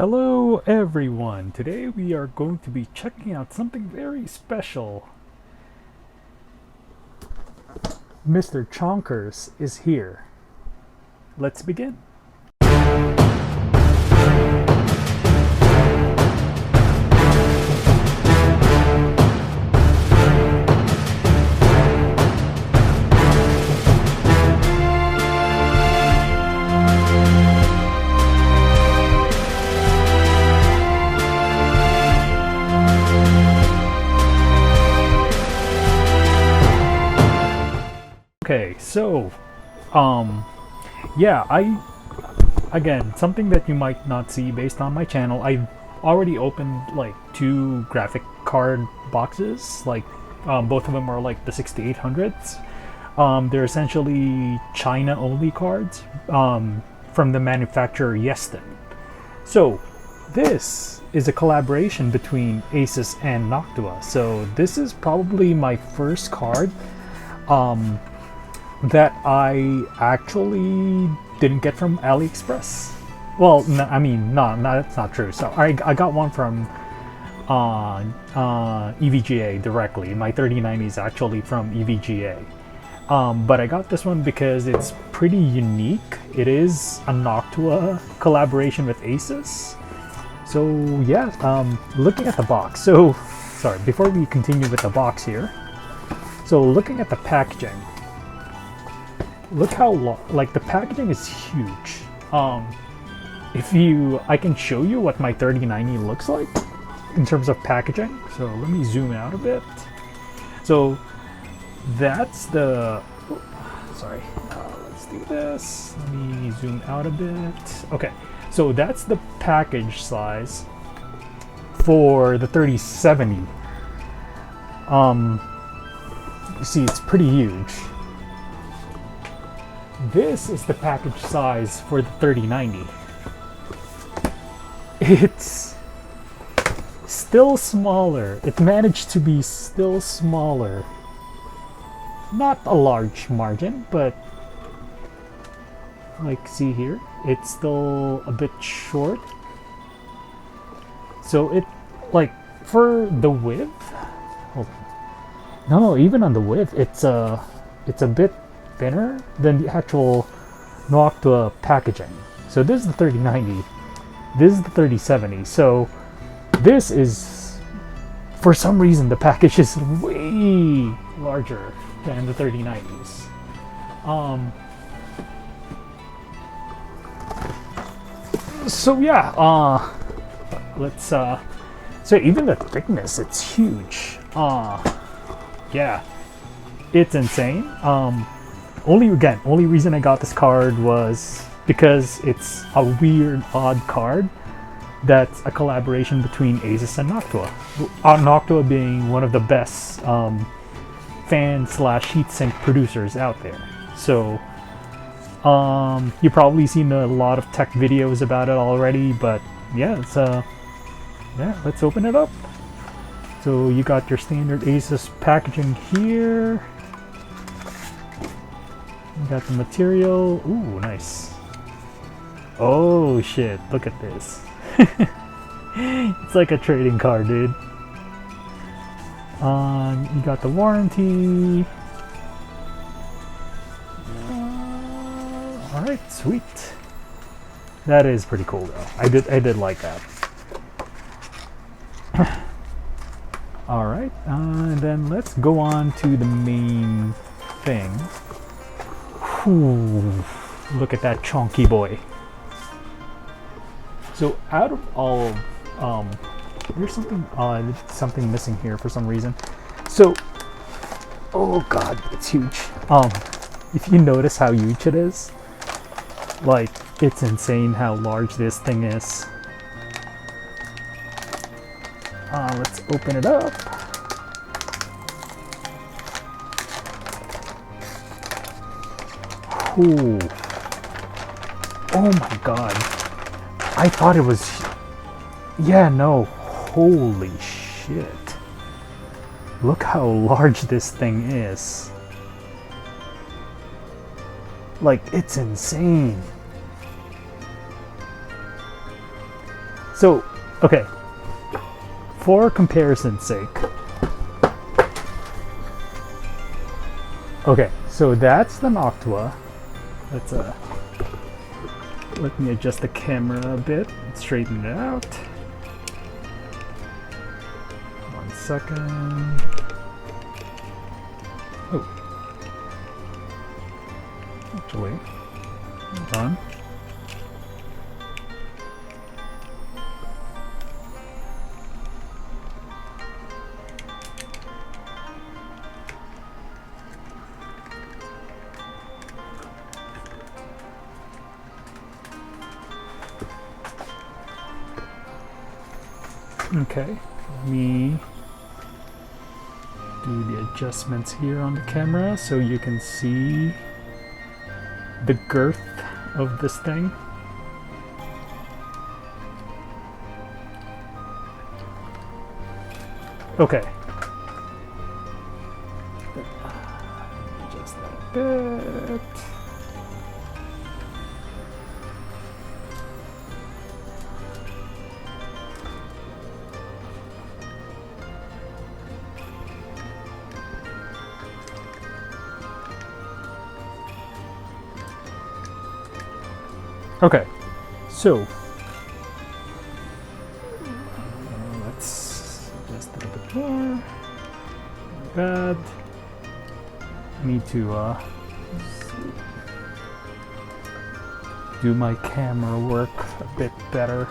Hello everyone! Today we are going to be checking out something very special. Mr. Chonkers is here. Let's begin. Okay, so, yeah, again, something that you might not see based on my channel, I've already opened like two graphic card boxes, like, both of them are like the 6800s. They're essentially China-only cards, from the manufacturer Yeston. So, this is a collaboration between Asus and Noctua, so this is probably my first card, that I actually didn't get from AliExpress. Well, no, I mean, no, that's not true. So I got one from EVGA directly. My 3090 is actually from EVGA. But I got this one because it's pretty unique. It is a Noctua collaboration with Asus. So yeah, looking at the box. So, sorry, before we continue with the box here. So looking at the packaging. Look how like the packaging is huge. I can show you what my 3090 looks like in terms of packaging. So let me zoom out a bit. So that's the. Sorry, let's do this. Let me zoom out a bit. Okay, so that's the package size for the 3070. You see, it's pretty huge. This is the package size for the 3090. It's still smaller. It managed to be still smaller. Not a large margin, but like see here, it's still a bit short. So it, like, for the width, hold on. No, even on the width, it's a bit thinner than the actual Noctua packaging. So this is the 3090, this is the 3070. So this is, for some reason, the package is way larger than the 3090s. So yeah, let's so even the thickness, it's huge. Yeah, it's insane. Only reason I got this card was because it's a weird, odd card that's a collaboration between Asus and Noctua. Noctua being one of the best fan/heatsink producers out there. So you've probably seen a lot of tech videos about it already, but yeah, it's yeah, let's open it up. So you got your standard Asus packaging here. You got the material. Ooh, nice. Oh shit, look at this. It's like a trading card, dude. You got the warranty. Alright, sweet. That is pretty cool though. I did like that. Alright, and then let's go on to the main thing. Ooh, look at that chonky boy. So out of all there's something missing here for some reason. So, oh god, it's huge. If you notice how huge it is, like, it's insane how large this thing is. Let's open it up. Ooh. Oh my god. I thought it was... Yeah, no. Holy shit. Look how large this thing is. Like, it's insane. So, okay, for comparison's sake, okay, so that's the Noctua. Let's let me adjust the camera a bit and straighten it out. 1 second. Oh, actually, hold on. Okay, let me do the adjustments here on the camera so you can see the girth of this thing. Okay. Adjust that a bit. Okay, so let's adjust it a bit more. Not bad. I need to do my camera work a bit better,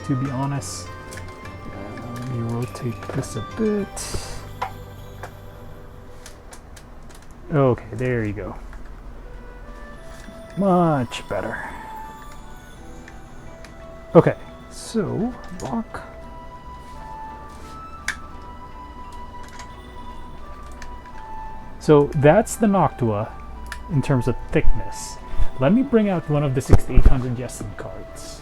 to be honest. Let me rotate this a bit. Okay, there you go. Much better. Okay, so lock. So that's the Noctua in terms of thickness. Let me bring out one of the 6800 Yesen cards.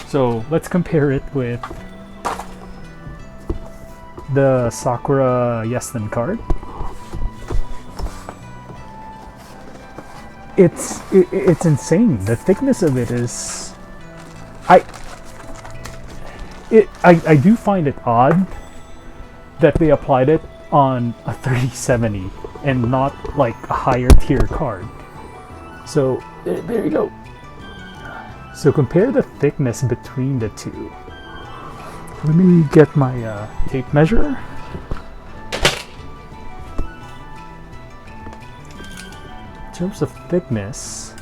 So let's compare it with the Sakura Yesen card. It's insane. The thickness of it is, I do find it odd that they applied it on a 3070 and not like a higher tier card. So there you go. So compare the thickness between the two. Let me get my tape measure. In terms of thickness,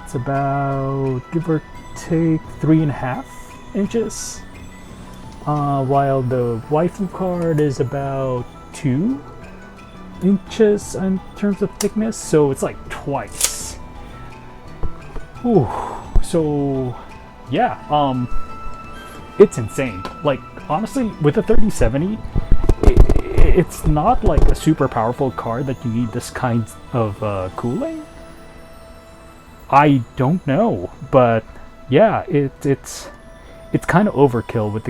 it's about, give or take, 3.5 inches, while the waifu card is about 2 inches in terms of thickness, so it's like twice. Ooh, so yeah, it's insane. Like, honestly, with the 3070, it's not like a super powerful card that you need this kind of cooling. I don't know, but yeah, it's kind of overkill with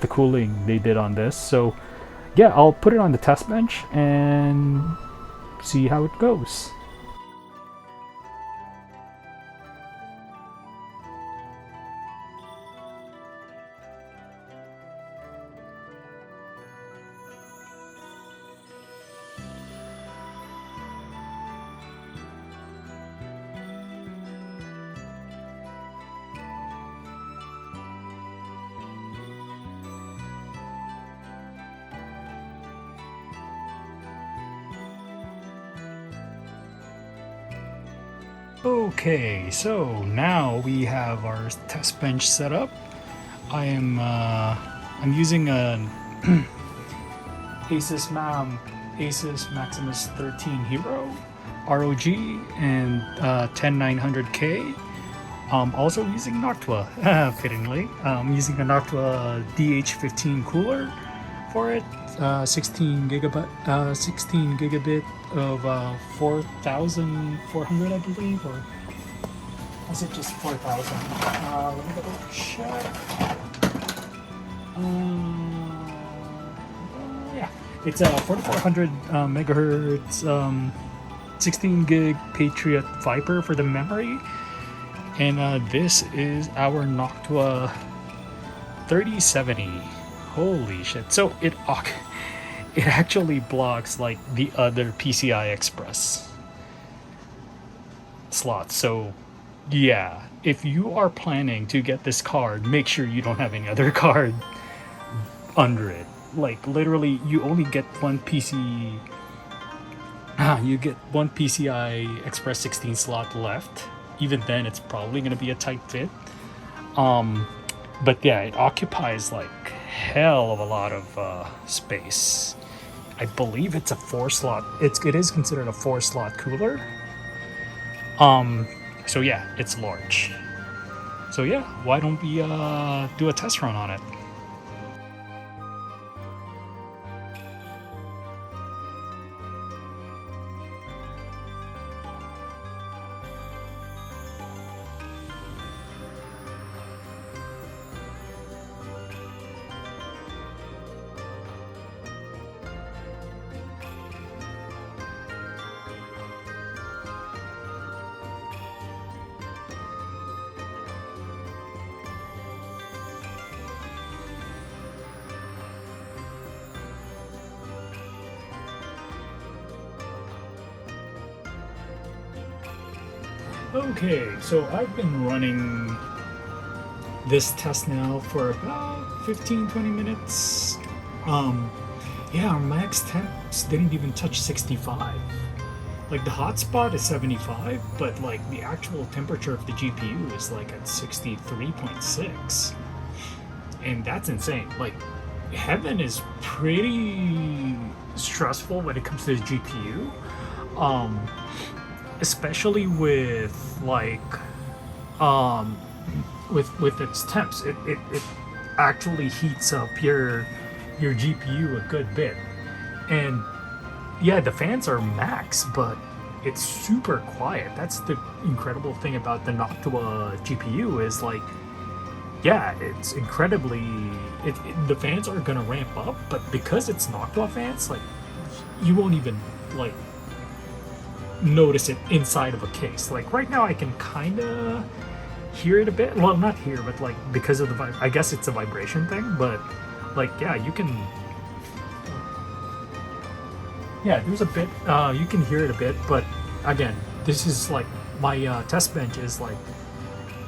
the cooling they did on this. So yeah, I'll put it on the test bench and see how it goes. Okay, so now we have our test bench set up. I'm using an Asus Maximus 13 Hero ROG and 10900K. Also using Noctua, fittingly. I'm using a Noctua DH15 cooler for it. 16 gigabit of 4,400, I believe, or was it just 4,000? Let me double check. Yeah, it's a 4,400 megahertz 16 gig Patriot Viper for the memory, and this is our Noctua 3070. Holy shit! So it actually blocks like the other PCI Express slots. So yeah, if you are planning to get this card, make sure you don't have any other card under it. Like literally, you only get one you get one PCI Express 16 slot left. Even then, it's probably going to be a tight fit. But yeah, it occupies like hell of a lot of space. I believe it's a 4-slot. It is considered a 4-slot cooler. So yeah, it's large. So yeah, why don't we do a test run on it? Okay, so I've been running this test now for about 15-20 minutes. Yeah, our max temps didn't even touch 65. Like the hotspot is 75, but like the actual temperature of the GPU is like at 63.6. And that's insane. Like heaven is pretty stressful when it comes to the GPU. Especially with like with its temps, it actually heats up your GPU a good bit. And yeah, the fans are max, but it's super quiet. That's the incredible thing about the Noctua GPU is like, yeah, it's incredibly the fans are gonna ramp up, but because it's Noctua fans, like you won't even like notice it inside of a case. Like right now I can kind of hear it a bit, well not hear, but like because of the I guess it's a vibration thing, but like yeah, you can, yeah, there's a bit, you can hear it a bit, but again, this is like my test bench is like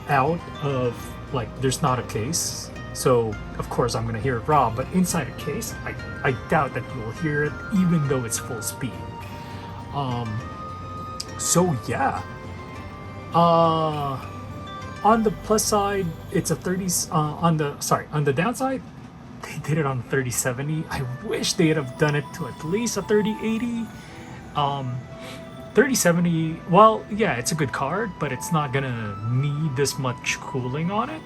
out of, like there's not a case, so of course I'm gonna hear it raw, but inside a case I doubt that you'll hear it even though it's full speed. So yeah, on the plus side, it's a 30. On the downside, they did it on 3070. I wish they'd have done it to at least a 3080. 3070. Well, yeah, it's a good card, but it's not gonna need this much cooling on it.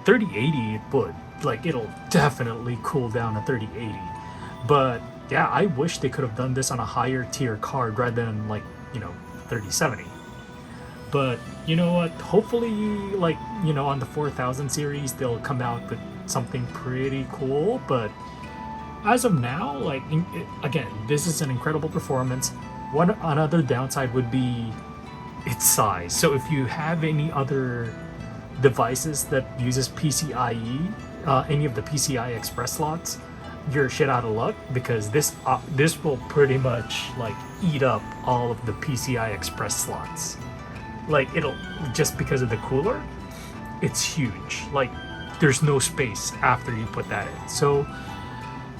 3080, it would. Like it'll definitely cool down a 3080. But yeah, I wish they could have done this on a higher tier card rather than like, you know, 3070. But you know what, hopefully like, you know, on the 4000 series they'll come out with something pretty cool. But as of now, like again, this is an incredible performance. Another downside would be its size. So if you have any other devices that uses PCIe, any of the PCI Express slots, you're shit out of luck, because this will pretty much like eat up all of the PCI Express slots. Like it'll, just because of the cooler, it's huge. Like there's no space after you put that in. So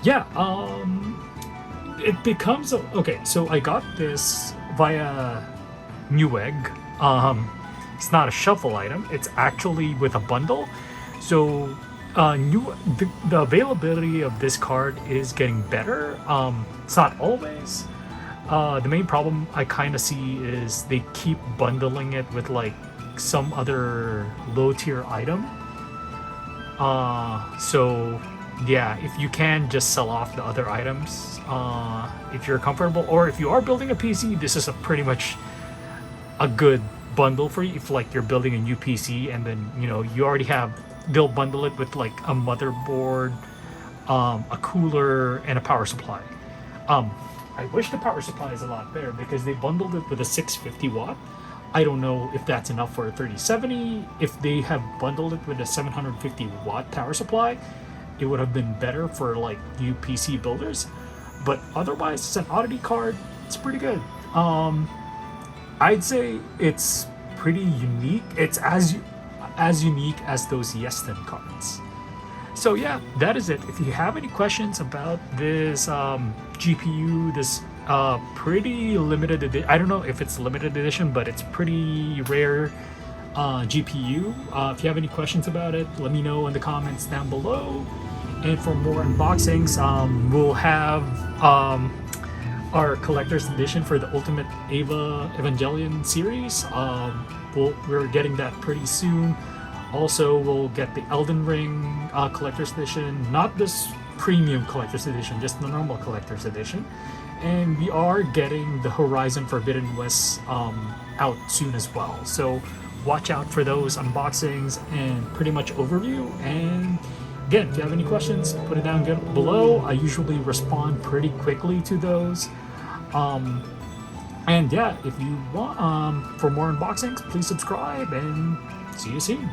yeah, it becomes okay. So I got this via Newegg. It's not a shuffle item. It's actually with a bundle. So the availability of this card is getting better. It's not always. The main problem I kind of see is they keep bundling it with like some other low tier item. So yeah, if you can just sell off the other items, if you're comfortable, or if you are building a PC, this is a pretty much a good bundle for you. If like you're building a new PC and then, you know, you already have, they'll bundle it with like a motherboard, a cooler, and a power supply. I wish the power supply is a lot better because they bundled it with a 650 watt. I don't know if that's enough for a 3070. If they have bundled it with a 750 watt power supply, it would have been better for like new PC builders. But otherwise, it's an oddity card. It's pretty good. I'd say it's pretty unique. It's as unique as those Yeston cards. So yeah, that is it. If you have any questions about this GPU, this pretty limited edition, I don't know if it's limited edition, but it's pretty rare GPU. If you have any questions about it, let me know in the comments down below. And for more unboxings, we'll have our collector's edition for the Ultimate Ava Evangelion series. We're getting that pretty soon. Also, we'll get the Elden Ring collector's edition, not this premium collector's edition, just the normal collector's edition. And we are getting the Horizon Forbidden West out soon as well. So watch out for those unboxings and pretty much overview. And again, if you have any questions, put it down below. I usually respond pretty quickly to those. And yeah, if you want for more unboxings, please subscribe and see you soon.